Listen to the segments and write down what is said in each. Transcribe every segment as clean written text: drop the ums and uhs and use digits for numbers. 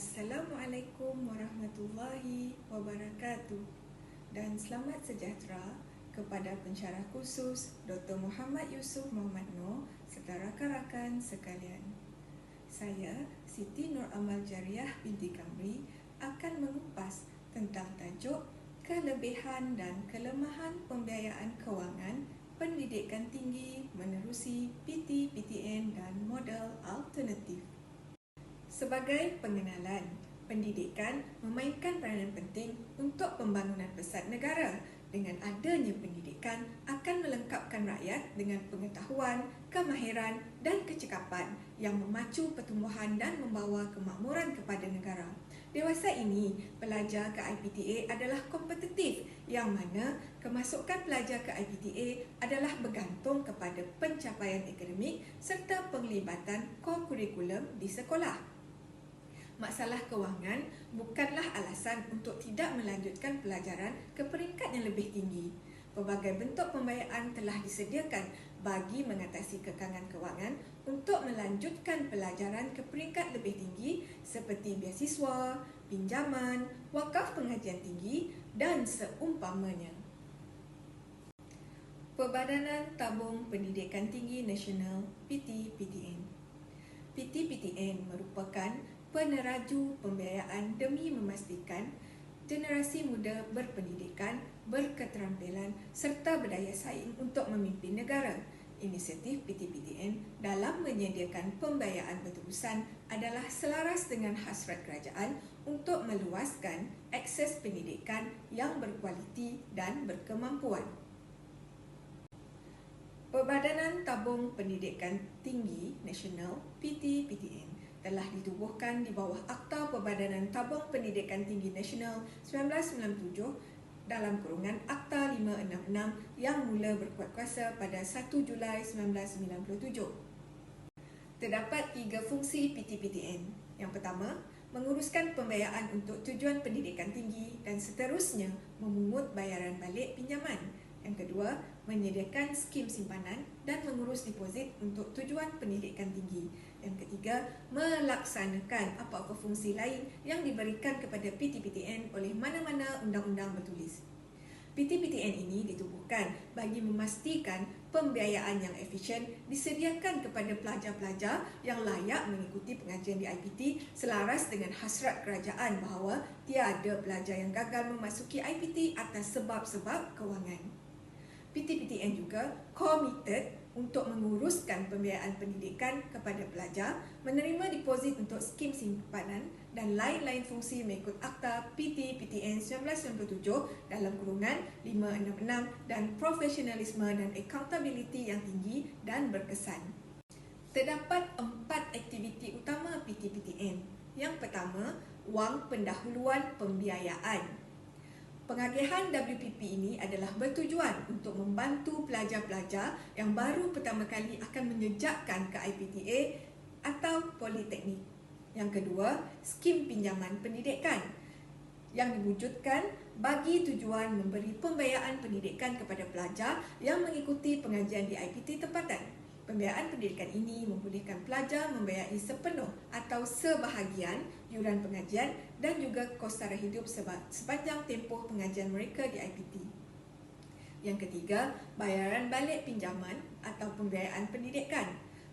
Assalamualaikum warahmatullahi wabarakatuh dan selamat sejahtera kepada pensyarah khusus Dr. Muhammad Yusuf Muhammad Noor serta rakan-rakan sekalian. Saya, Siti Nur Amal Jariah binti Kamri, akan mengupas tentang tajuk kelebihan dan kelemahan pembiayaan kewangan pendidikan tinggi menerusi PT-PTN dan model alternatif. Sebagai pengenalan, pendidikan memainkan peranan penting untuk pembangunan pesat negara. Dengan adanya pendidikan akan melengkapkan rakyat dengan pengetahuan, kemahiran dan kecekapan yang memacu pertumbuhan dan membawa kemakmuran kepada negara. Dewasa ini, pelajar ke IPTA adalah kompetitif yang mana kemasukan pelajar ke IPTA adalah bergantung kepada pencapaian akademik serta penglibatan co-kurikulum di sekolah. Masalah kewangan bukanlah alasan untuk tidak melanjutkan pelajaran ke peringkat yang lebih tinggi. Pelbagai bentuk pembiayaan telah disediakan bagi mengatasi kekangan kewangan untuk melanjutkan pelajaran ke peringkat lebih tinggi seperti beasiswa, pinjaman, wakaf pengajian tinggi dan seumpamanya. Perbadanan Tabung Pendidikan Tinggi Nasional PT-PTN. PT-PTN merupakan peneraju pembiayaan demi memastikan generasi muda berpendidikan, berketerampilan serta berdaya saing untuk memimpin negara. Inisiatif PT-PTN dalam menyediakan pembiayaan berterusan adalah selaras dengan hasrat kerajaan untuk meluaskan akses pendidikan yang berkualiti dan berkemampuan. Perbadanan Tabung Pendidikan Tinggi Nasional PT-PTN telah ditubuhkan di bawah Akta Perbadanan Tabung Pendidikan Tinggi Nasional 1997 dalam kurungan Akta 566 yang mula berkuat kuasa pada 1 Julai 1997. Terdapat 3 fungsi PT-PTN. Yang pertama, menguruskan pembiayaan untuk tujuan pendidikan tinggi dan seterusnya memungut bayaran balik pinjaman. Yang kedua, menyediakan skim simpanan dan mengurus deposit untuk tujuan pendidikan tinggi. Yang ketiga, melaksanakan apa-apa fungsi lain yang diberikan kepada PT-PTN oleh mana-mana undang-undang bertulis. PT-PTN ini ditubuhkan bagi memastikan pembiayaan yang efisien disediakan kepada pelajar-pelajar yang layak mengikuti pengajian di IPT selaras dengan hasrat kerajaan bahawa tiada pelajar yang gagal memasuki IPT atas sebab-sebab kewangan. PT-PTN juga komited untuk menguruskan pembiayaan pendidikan kepada pelajar, menerima deposit untuk skim simpanan dan lain-lain fungsi mengikut Akta PT-PTN 1997 dalam kurungan 566 dan profesionalisme dan accountability yang tinggi dan berkesan. Terdapat 4 aktiviti utama PT-PTN. Yang pertama, wang pendahuluan pembiayaan. Pengagihan WPP ini adalah bertujuan untuk membantu pelajar-pelajar yang baru pertama kali akan menjejakkan ke IPTA atau politeknik. Yang kedua, skim pinjaman pendidikan yang diwujudkan bagi tujuan memberi pembiayaan pendidikan kepada pelajar yang mengikuti pengajian di IPT tempatan. Pembiayaan pendidikan ini membolehkan pelajar membiayai sepenuh atau sebahagian yuran pengajian dan juga kos sara hidup sepanjang tempoh pengajian mereka di IPT. Yang ketiga, bayaran balik pinjaman atau pembiayaan pendidikan.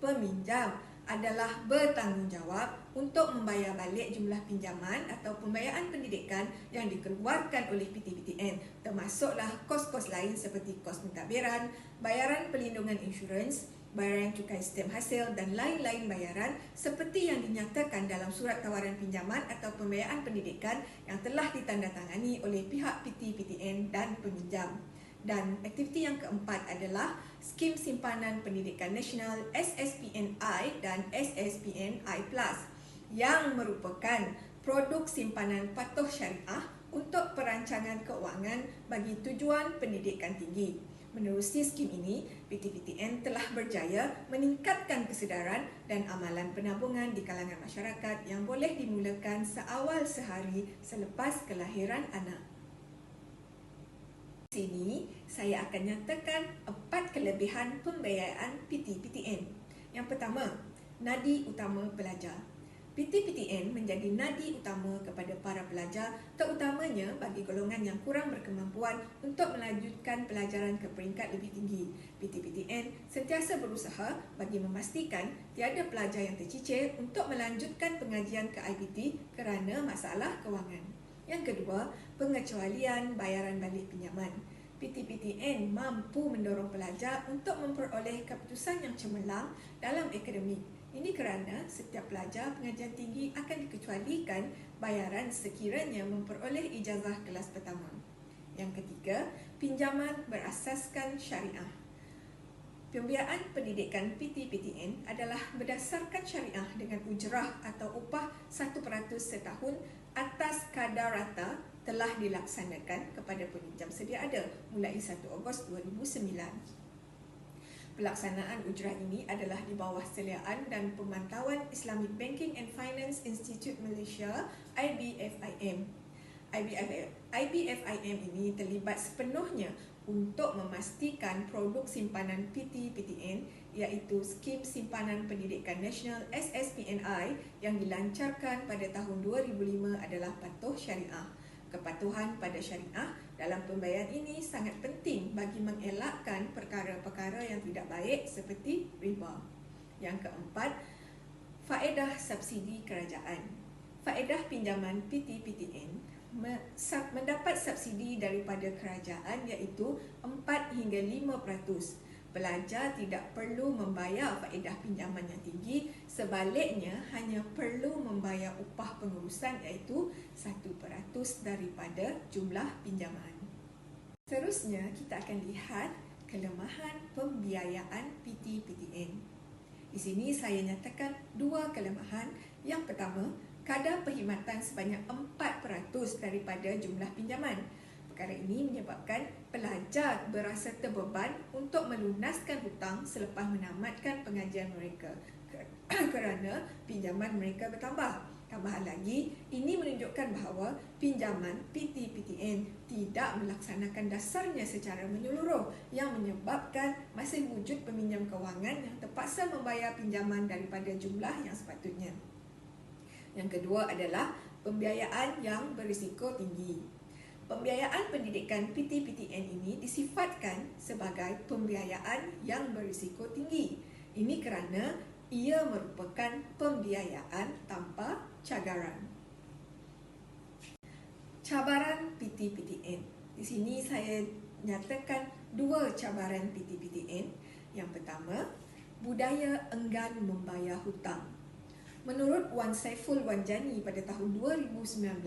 Peminjam adalah bertanggungjawab untuk membayar balik jumlah pinjaman atau pembiayaan pendidikan yang dikeluarkan oleh PT-PTN, termasuklah kos-kos lain seperti kos pentadbiran, bayaran pelindungan insurans, bayaran cukai stem hasil dan lain-lain bayaran seperti yang dinyatakan dalam surat tawaran pinjaman atau pembiayaan pendidikan yang telah ditandatangani oleh pihak PT-PTN dan peminjam. Dan aktiviti yang keempat adalah skim simpanan pendidikan nasional SSPNI dan SSPNI Plus yang merupakan produk simpanan patuh syariah untuk perancangan keuangan bagi tujuan pendidikan tinggi. Menerusi skim ini, PT-PTN telah berjaya meningkatkan kesedaran dan amalan penabungan di kalangan masyarakat yang boleh dimulakan seawal sehari selepas kelahiran anak. Di sini, saya akan nyatakan 4 kelebihan pembiayaan PT-PTN. Yang pertama, nadi utama pelajar. PT-PTN menjadi nadi utama kepada para pelajar, terutamanya bagi golongan yang kurang berkemampuan untuk melanjutkan pelajaran ke peringkat lebih tinggi. PT-PTN sentiasa berusaha bagi memastikan tiada pelajar yang tercicir untuk melanjutkan pengajian ke IPT kerana masalah kewangan. Yang kedua, pengecualian bayaran balik pinjaman. PT-PTN mampu mendorong pelajar untuk memperoleh keputusan yang cemerlang dalam akademik. Ini kerana setiap pelajar pengajian tinggi akan dikecualikan bayaran sekiranya memperoleh ijazah kelas pertama. Yang ketiga, pinjaman berasaskan syariah. Pembiayaan pendidikan PT-PTN adalah berdasarkan syariah dengan ujrah atau upah 1% setahun atas kadar rata telah dilaksanakan kepada peminjam sedia ada mulai 1 Ogos 2009. Pelaksanaan ujrah ini adalah di bawah seliaan dan pemantauan Islamic Banking and Finance Institute Malaysia (IBFIM). IBFIM ini terlibat sepenuhnya untuk memastikan produk simpanan PT-PTN iaitu Skim Simpanan Pendidikan Nasional SSPNI yang dilancarkan pada tahun 2005 adalah patuh syariah. Kepatuhan pada syariah dalam pembayaran ini sangat penting bagi mengelakkan perkara-perkara yang tidak baik seperti riba. Yang keempat, faedah subsidi kerajaan. Faedah pinjaman PT-PTN mendapat subsidi daripada kerajaan iaitu 4 hingga 5%. Pelajar tidak perlu membayar faedah pinjaman yang tinggi, sebaliknya hanya perlu membayar upah pengurusan iaitu 1% daripada jumlah pinjaman. Seterusnya, kita akan lihat kelemahan pembiayaan PT-PTN. Di sini saya nyatakan 2 kelemahan. Yang pertama, kadar perkhidmatan sebanyak 4% daripada jumlah pinjaman. Perkara ini menyebabkan pelajar berasa terbeban untuk melunaskan hutang selepas menamatkan pengajian mereka kerana pinjaman mereka bertambah. Tambahan lagi, ini menunjukkan bahawa pinjaman PT-PTN tidak melaksanakan dasarnya secara menyeluruh yang menyebabkan masih wujud peminjam kewangan yang terpaksa membayar pinjaman daripada jumlah yang sepatutnya. Yang kedua adalah pembiayaan yang berisiko tinggi. Pembiayaan pendidikan PT-PTN ini disifatkan sebagai pembiayaan yang berisiko tinggi. Ini kerana ia merupakan pembiayaan tanpa cagaran. Cabaran PT-PTN. Di sini saya nyatakan 2 cabaran PT-PTN. Yang pertama, budaya enggan membayar hutang. Menurut Wan Saiful Wanjani pada tahun 2019,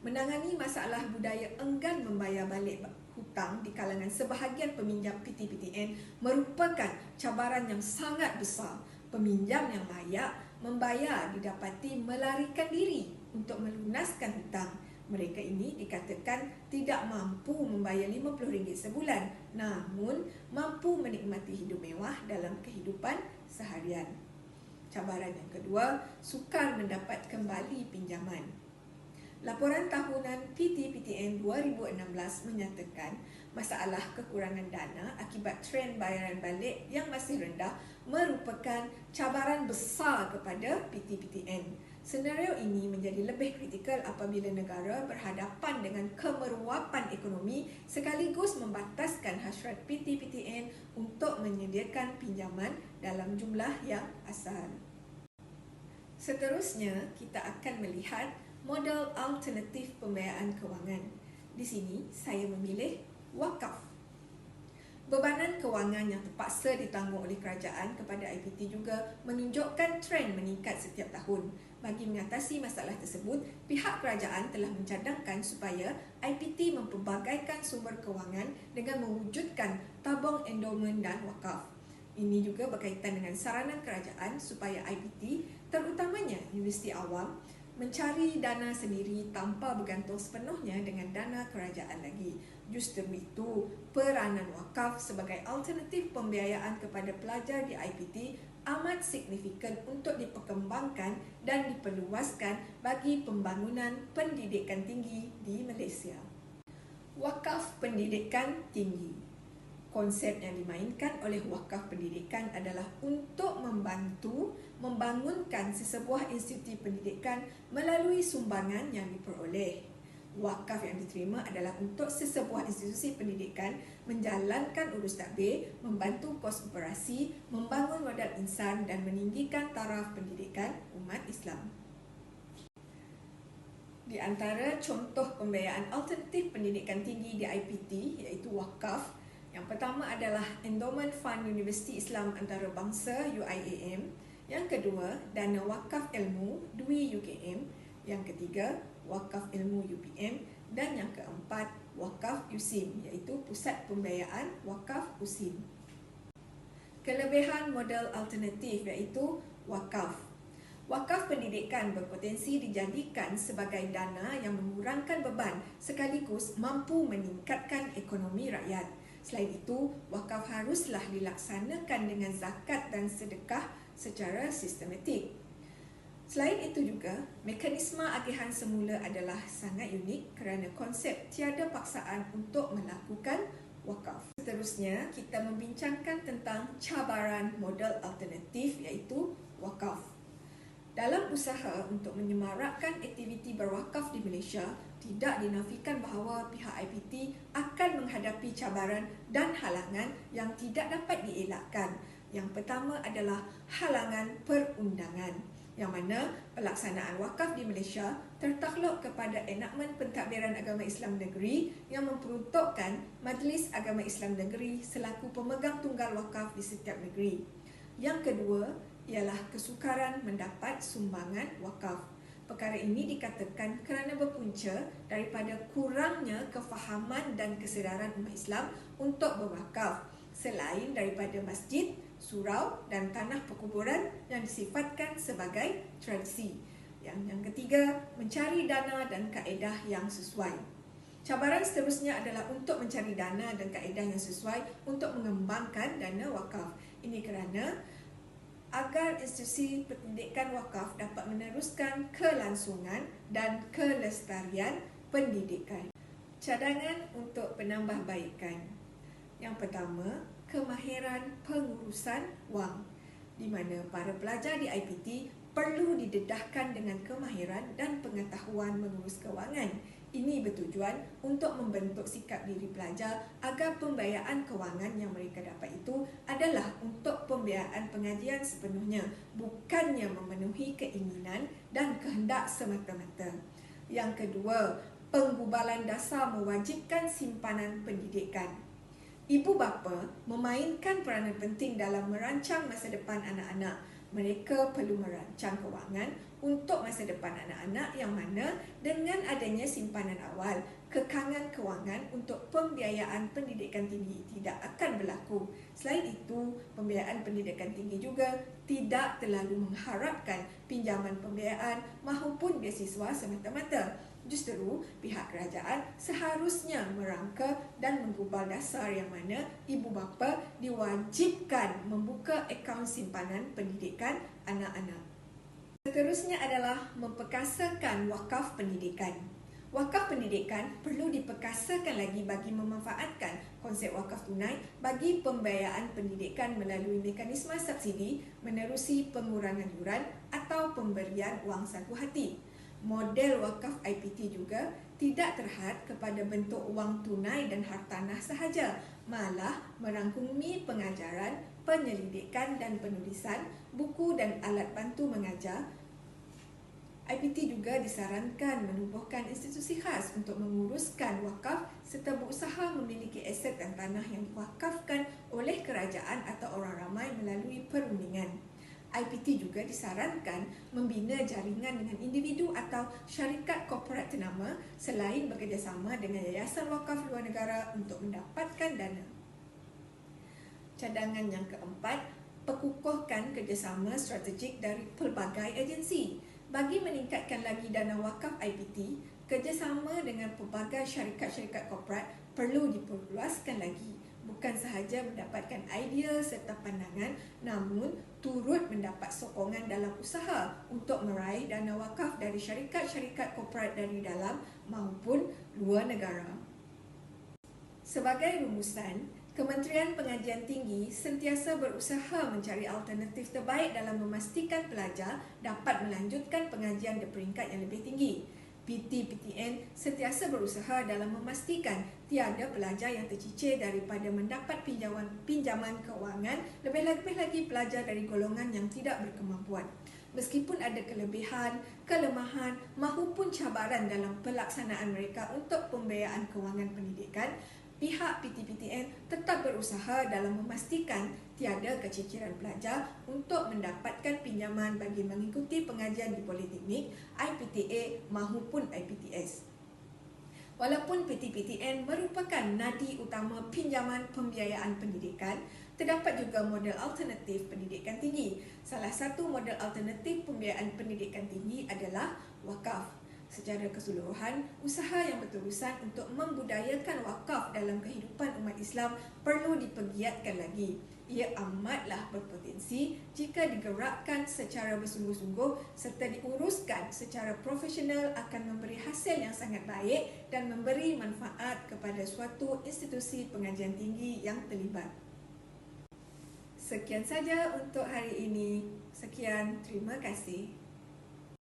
menangani masalah budaya enggan membayar balik hutang di kalangan sebahagian peminjam PT-PTN merupakan cabaran yang sangat besar. Peminjam yang layak membayar didapati melarikan diri untuk melunaskan hutang. Mereka ini dikatakan tidak mampu membayar RM50 sebulan, namun mampu menikmati hidup mewah dalam kehidupan seharian. Cabaran yang kedua, sukar mendapat kembali pinjaman. Laporan tahunan PT-PTN 2016 menyatakan masalah kekurangan dana akibat trend bayaran balik yang masih rendah merupakan cabaran besar kepada PT-PTN. Senario ini menjadi lebih kritikal apabila negara berhadapan dengan kemerowapan ekonomi sekaligus membataskan hasrat PT-PTN untuk menyediakan pinjaman dalam jumlah yang asal. Seterusnya, kita akan melihat model alternatif pembiayaan kewangan. Di sini, saya memilih wakaf. Bebanan kewangan yang terpaksa ditanggung oleh kerajaan kepada IPT juga menunjukkan trend meningkat setiap tahun. Bagi mengatasi masalah tersebut, pihak kerajaan telah mencadangkan supaya IPT mempelbagaikan sumber kewangan dengan mewujudkan tabung endowment dan wakaf. Ini juga berkaitan dengan saranan kerajaan supaya IPT, terutamanya universiti awam, mencari dana sendiri tanpa bergantung sepenuhnya dengan dana kerajaan lagi. Justru itu, peranan wakaf sebagai alternatif pembiayaan kepada pelajar di IPT amat signifikan untuk diperkembangkan dan diperluaskan bagi pembangunan pendidikan tinggi di Malaysia. Wakaf pendidikan tinggi. Konsep yang dimainkan oleh wakaf pendidikan adalah untuk membantu membangunkan sesebuah institusi pendidikan melalui sumbangan yang diperoleh. Wakaf yang diterima adalah untuk sesebuah institusi pendidikan menjalankan urus tadbir, membantu kos operasi, membangun modal insan dan meninggikan taraf pendidikan umat Islam. Di antara contoh pembiayaan alternatif pendidikan tinggi di IPT iaitu wakaf, yang pertama adalah Endowment Fund Universiti Islam Antarabangsa UIAM, yang kedua Dana Wakaf Ilmu DUI UKM, yang ketiga Wakaf Ilmu UPM dan yang keempat Wakaf USIM iaitu Pusat Pembiayaan Wakaf USIM. Kelebihan model alternatif iaitu wakaf. Wakaf pendidikan berpotensi dijadikan sebagai dana yang mengurangkan beban sekaligus mampu meningkatkan ekonomi rakyat. Selain itu, wakaf haruslah dilaksanakan dengan zakat dan sedekah secara sistematik. Selain itu juga, mekanisme agihan semula adalah sangat unik kerana konsep tiada paksaan untuk melakukan wakaf. Seterusnya, kita membincangkan tentang cabaran model alternatif iaitu wakaf. Dalam usaha untuk menyemarakkan aktiviti berwakaf di Malaysia, tidak dinafikan bahawa pihak IPT akan menghadapi cabaran dan halangan yang tidak dapat dielakkan. Yang pertama adalah halangan perundangan, yang mana pelaksanaan wakaf di Malaysia tertakluk kepada enakmen Pentadbiran Agama Islam Negeri yang memperuntukkan Majlis Agama Islam Negeri selaku pemegang tunggal wakaf di setiap negeri. Yang kedua ialah kesukaran mendapat sumbangan wakaf. Perkara ini dikatakan kerana berpunca daripada kurangnya kefahaman dan kesedaran umat Islam untuk berwakaf, selain daripada masjid, surau dan tanah perkuburan yang disifatkan sebagai tradisi. Yang ketiga, mencari dana dan kaedah yang sesuai. Cabaran seterusnya adalah untuk mencari dana dan kaedah yang sesuai untuk mengembangkan dana wakaf. Ini kerana agar institusi pendidikan wakaf dapat meneruskan kelangsungan dan kelestarian pendidikan. Cadangan untuk penambahbaikan. Yang pertama, kemahiran pengurusan wang, di mana para pelajar di IPT perlu didedahkan dengan kemahiran dan pengetahuan mengurus kewangan. Ini bertujuan untuk membentuk sikap diri pelajar agar pembiayaan kewangan yang mereka dapat itu adalah untuk pembiayaan pengajian sepenuhnya, bukannya memenuhi keinginan dan kehendak semata-mata. Yang kedua, penggubalan dasar mewajibkan simpanan pendidikan. Ibu bapa memainkan peranan penting dalam merancang masa depan anak-anak. Mereka perlu merancang kewangan untuk masa depan anak-anak yang mana dengan adanya simpanan awal, kekangan kewangan untuk pembiayaan pendidikan tinggi tidak akan berlaku. Selain itu, pembiayaan pendidikan tinggi juga tidak terlalu mengharapkan pinjaman pembiayaan maupun beasiswa semata-mata. Justru, pihak kerajaan seharusnya merangka dan menggubal dasar yang mana ibu bapa diwajibkan membuka akaun simpanan pendidikan anak-anak. Seterusnya adalah memperkasakan wakaf pendidikan. Wakaf pendidikan perlu diperkasakan lagi bagi memanfaatkan konsep wakaf tunai bagi pembiayaan pendidikan melalui mekanisme subsidi menerusi pengurangan yuran atau pemberian wang saku hati. Model wakaf IPT juga tidak terhad kepada bentuk wang tunai dan hartanah sahaja, malah merangkumi pengajaran, penyelidikan dan penulisan, buku dan alat bantu mengajar. IPT juga disarankan menubuhkan institusi khas untuk menguruskan wakaf serta berusaha memiliki aset dan tanah yang diwakafkan oleh kerajaan atau orang ramai melalui perundingan. IPT juga disarankan membina jaringan dengan individu atau syarikat korporat ternama selain bekerjasama dengan yayasan wakaf luar negara untuk mendapatkan dana. Cadangan yang keempat, perkukuhkan kerjasama strategik dari pelbagai agensi. Bagi meningkatkan lagi dana wakaf IPT, kerjasama dengan pelbagai syarikat-syarikat korporat perlu diperluaskan lagi. Bukan sahaja mendapatkan idea serta pandangan, namun turut mendapat sokongan dalam usaha untuk meraih dana wakaf dari syarikat-syarikat korporat dari dalam maupun luar negara. Sebagai rumusan, Kementerian Pengajian Tinggi sentiasa berusaha mencari alternatif terbaik dalam memastikan pelajar dapat melanjutkan pengajian di peringkat yang lebih tinggi. PT-PTN sentiasa berusaha dalam memastikan tiada pelajar yang tercicir daripada mendapat pinjaman kewangan, lebih-lebih lagi pelajar dari golongan yang tidak berkemampuan. Meskipun ada kelebihan, kelemahan mahupun cabaran dalam pelaksanaan mereka untuk pembiayaan kewangan pendidikan, pihak PT-PTN tetap berusaha dalam memastikan tiada keciciran pelajar untuk mendapatkan pinjaman bagi mengikuti pengajian di Politeknik, IPTA mahupun IPTS. Walaupun PT-PTN merupakan nadi utama pinjaman pembiayaan pendidikan, terdapat juga model alternatif pendidikan tinggi. Salah satu model alternatif pembiayaan pendidikan tinggi adalah wakaf. Secara keseluruhan, usaha yang berterusan untuk membudayakan wakaf dalam kehidupan umat Islam perlu dipergiatkan lagi. Ia amatlah berpotensi jika digerakkan secara bersungguh-sungguh serta diuruskan secara profesional akan memberi hasil yang sangat baik dan memberi manfaat kepada suatu institusi pengajian tinggi yang terlibat. Sekian saja untuk hari ini. Sekian, terima kasih.